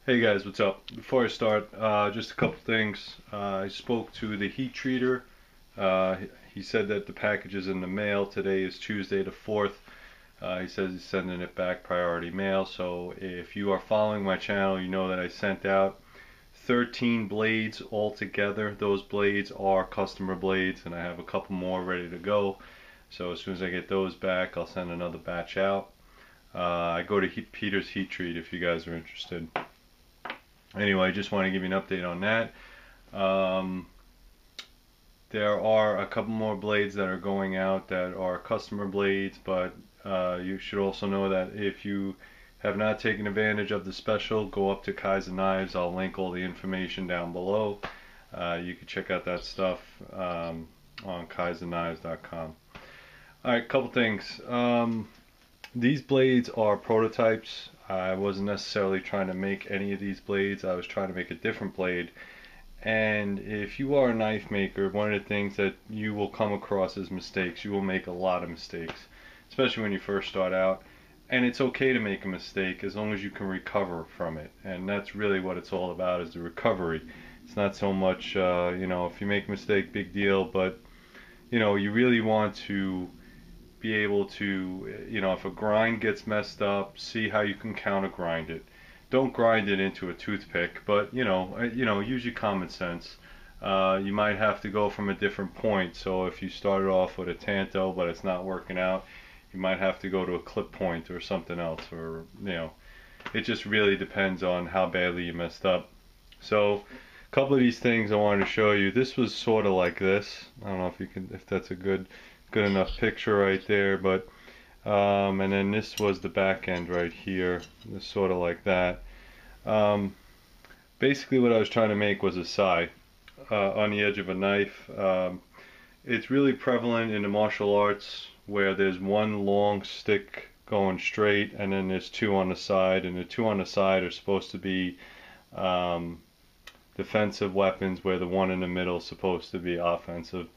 Hey guys, what's up? Before I start, just a couple things. I spoke to the heat treater. Uh, he said that the package is in the mail. Today is Tuesday the 4th. He says he's sending it back priority mail. So if you are following my channel, you know that I sent out 13 blades altogether. Those blades are customer blades, and I have a couple more ready to go. So as soon as I get those back, I'll send another batch out. I go to Peter's Heat Treat if you guys are interested. Anyway, I just want to give you an update on that. Um, there are a couple more blades that are going out that are customer blades, but you should also know that if you have not taken advantage of the special, go up to Kaiser Knives. I'll link all the information down below. You can check out that stuff on kaiserknives.com. Alright, couple things. These blades are prototypes. I wasn't necessarily trying to make any of these blades. I was trying to make a different blade. And if you are a knife maker, one of the things that you will come across is mistakes. You will make a lot of mistakes, especially when you first start out. And it's okay to make a mistake as long as you can recover from it. And that's really what it's all about, is the recovery. It's not so much, if you make a mistake, big deal, but, you really want to be able to, if a grind gets messed up, see how you can counter grind it. Don't grind it into a toothpick, but use your common sense. You might have to go from a different point. So if you started off with a Tanto, but it's not working out, you might have to go to a clip point or something else, or it just really depends on how badly you messed up. So a couple of these things I wanted to show you. This was sort of like this. I don't know if that's a good enough picture right there, but and then this was the back end right here. It's sort of like that. Basically what I was trying to make was a sai on the edge of a knife. It's really prevalent in the martial arts where there's one long stick going straight and then there's two on the side, and the two on the side are supposed to be defensive weapons, where the one in the middle is supposed to be offensive.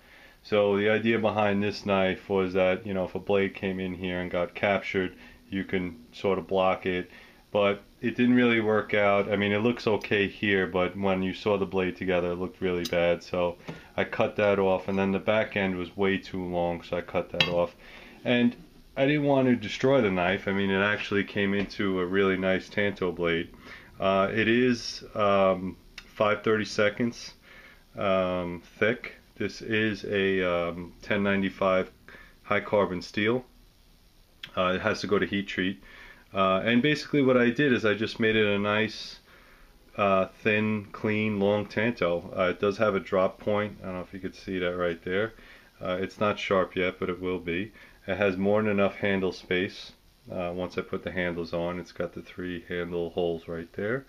So the idea behind this knife was that, if a blade came in here and got captured, you can sort of block it. But it didn't really work out. I mean, it looks okay here, but when you saw the blade together, it looked really bad. So I cut that off, and then the back end was way too long, so I cut that off. And I didn't want to destroy the knife. I mean, it actually came into a really nice Tanto blade. It is 5/32 thick. This is a 1095 high carbon steel. It has to go to heat treat. And basically what I did is I just made it a nice, thin, clean, long Tanto. It does have a drop point. I don't know if you could see that right there. It's not sharp yet, but it will be. It has more than enough handle space. Once I put the handles on, it's got the 3 handle holes right there.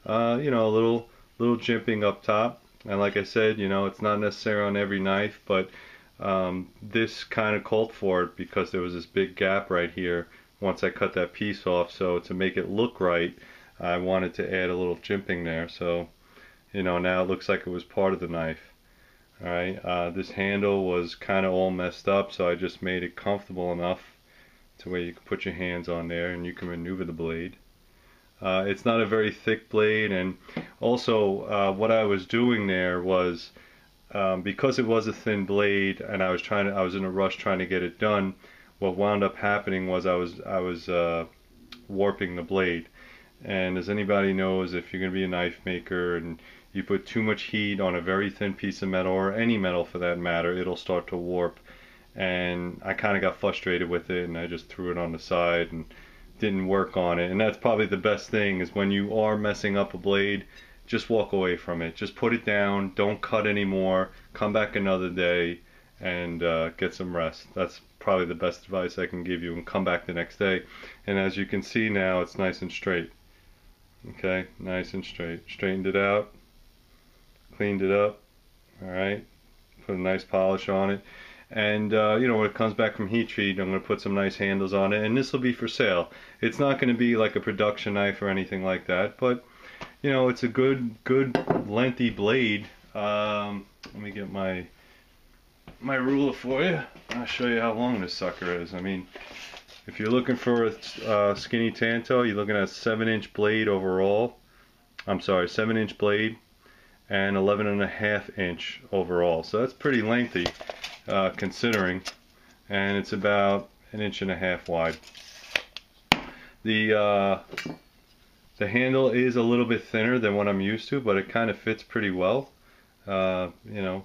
A little jimping up top. And like I said, it's not necessary on every knife, but this kind of called for it because there was this big gap right here once I cut that piece off. So to make it look right, I wanted to add a little jimping there. So, now it looks like it was part of the knife. Alright, this handle was kind of all messed up, so I just made it comfortable enough to where you can put your hands on there and you can maneuver the blade. It's not a very thick blade, and also what I was doing there was, because it was a thin blade and I was in a rush trying to get it done, what wound up happening was I was warping the blade. And as anybody knows, if you're going to be a knife maker and you put too much heat on a very thin piece of metal, or any metal for that matter, it'll start to warp. And I kind of got frustrated with it, and I just threw it on the side and didn't work on it. And that's probably the best thing, is when you are messing up a blade, just walk away from it. Just put it down, don't cut anymore, come back another day and get some rest. That's probably the best advice I can give you, and come back the next day. And as you can see now, it's nice and straight. Okay, nice and straight. Straightened it out, cleaned it up. Alright, put a nice polish on it. And when it comes back from heat treat, I'm going to put some nice handles on it, and this will be for sale. It's not going to be like a production knife or anything like that, but it's a good lengthy blade. Let me get my ruler for you. I'll show you how long this sucker is. I mean, if you're looking for a skinny Tanto, you're looking at a 7-inch blade overall. I'm sorry, 7-inch blade and 11.5-inch overall. So that's pretty lengthy considering, and it's about 1.5 inches wide. The handle is a little bit thinner than what I'm used to, but it kind of fits pretty well. You know,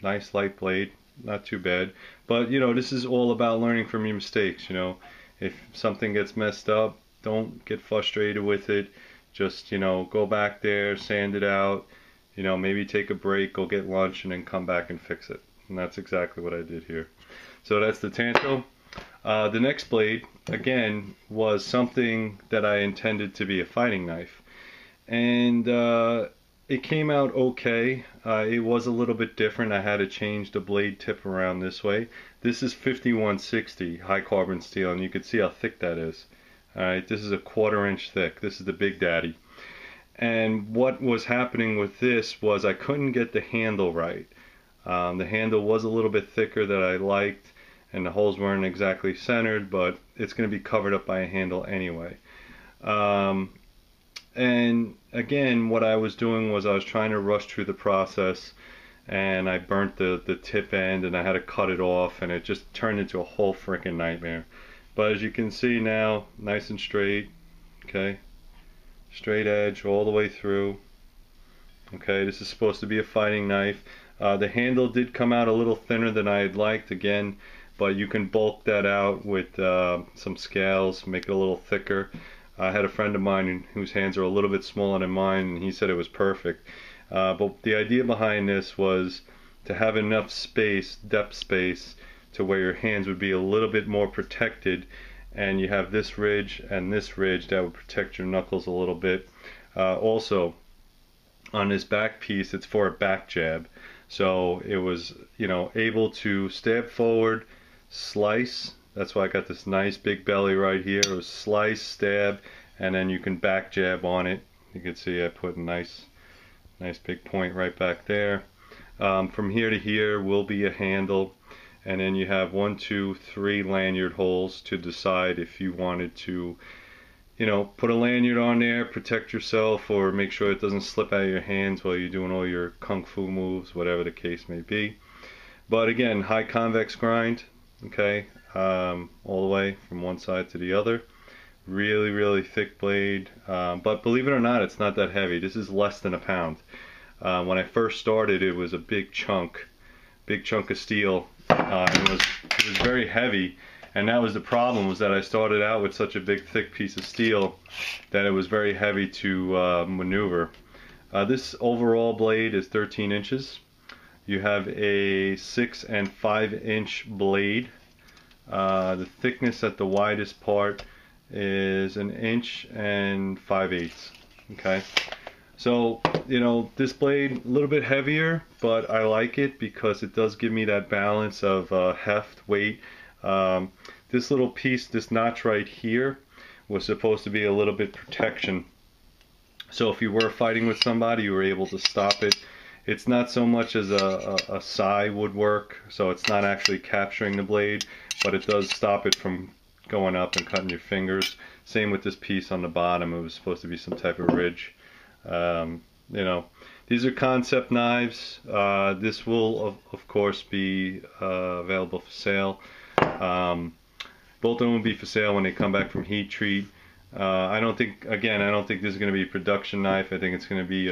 nice light blade, not too bad. But you know, this is all about learning from your mistakes. You know, if something gets messed up, don't get frustrated with it. Just, you know, go back there, sand it out, you know, maybe take a break, go get lunch, and then come back and fix it. And that's exactly what I did here. So that's the Tanto. The next blade, again, was something that I intended to be a fighting knife. And it came out okay. It was a little bit different. I had to change the blade tip around this way. This is 5160 high carbon steel, and you can see how thick that is. Alright, this is a 1/4 inch thick. This is the big daddy. And what was happening with this was I couldn't get the handle right. The handle was a little bit thicker than I liked, and the holes weren't exactly centered, but it's going to be covered up by a handle anyway. And again, what I was doing was I was trying to rush through the process, and I burnt the tip end, and I had to cut it off, and it just turned into a whole freaking nightmare. But as you can see now, nice and straight, okay, straight edge all the way through. Okay, this is supposed to be a fighting knife. The handle did come out a little thinner than I had liked, again, but you can bulk that out with some scales, make it a little thicker. I had a friend of mine whose hands are a little bit smaller than mine, and he said it was perfect. But the idea behind this was to have enough space, depth space, to where your hands would be a little bit more protected, and you have this ridge and this ridge that would protect your knuckles a little bit. Also, on this back piece, it's for a back jab, so it was, you know, able to stab forward, slice. That's why I got this nice big belly right here. It was slice, stab, and then you can back jab on it. You can see I put a nice big point right back there. From here to here will be a handle. And then you have 1, 2, 3 lanyard holes to decide if you wanted to, you know, put a lanyard on there, protect yourself, or make sure it doesn't slip out of your hands while you're doing all your kung fu moves, whatever the case may be. But again, high convex grind, okay, all the way from one side to the other. Really, really thick blade, but believe it or not, it's not that heavy. This is less than a pound. When I first started, it was a big chunk of steel. It was very heavy, and that was the problem, was that I started out with such a big thick piece of steel that it was very heavy to maneuver. This overall blade is 13 inches. You have a 6 and 5-inch blade. The thickness at the widest part is 1 inch and 5/8. Okay. So, you know, this blade, a little bit heavier, but I like it because it does give me that balance of heft, weight. This little piece, this notch right here, was supposed to be a little bit protection. So if you were fighting with somebody, you were able to stop it. It's not so much as a sai would work, so it's not actually capturing the blade, but it does stop it from going up and cutting your fingers. Same with this piece on the bottom. It was supposed to be some type of ridge. You know, these are concept knives. This will of course be available for sale. Both of them will be for sale when they come back from heat treat. I don't think this is going to be a production knife. I think it's going to be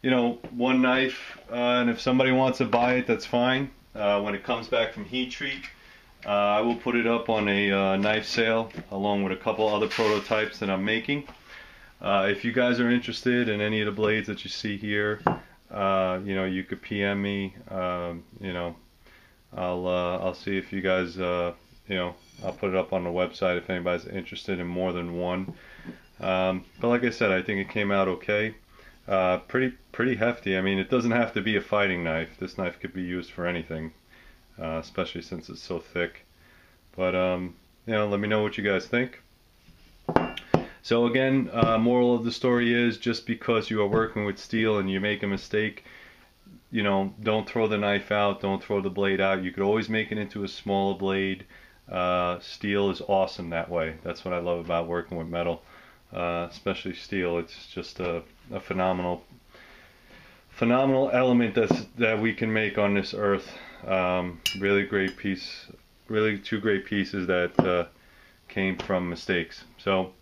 you know, one knife, and if somebody wants to buy it, that's fine. When it comes back from heat treat, I will put it up on a knife sale along with a couple other prototypes that I'm making. If you guys are interested in any of the blades that you see here, you know, you could PM me. You know, I'll see if you guys, you know, I'll put it up on the website if anybody's interested in more than one. But like I said, I think it came out okay. Pretty hefty. I mean, it doesn't have to be a fighting knife. This knife could be used for anything, especially since it's so thick. But you know, let me know what you guys think. So again, moral of the story is, just because you are working with steel and you make a mistake, you know, don't throw the knife out, don't throw the blade out. You could always make it into a smaller blade. Steel is awesome that way. That's what I love about working with metal. especially steel. It's just a phenomenal element that we can make on this earth. Really great piece, really two great pieces that came from mistakes. So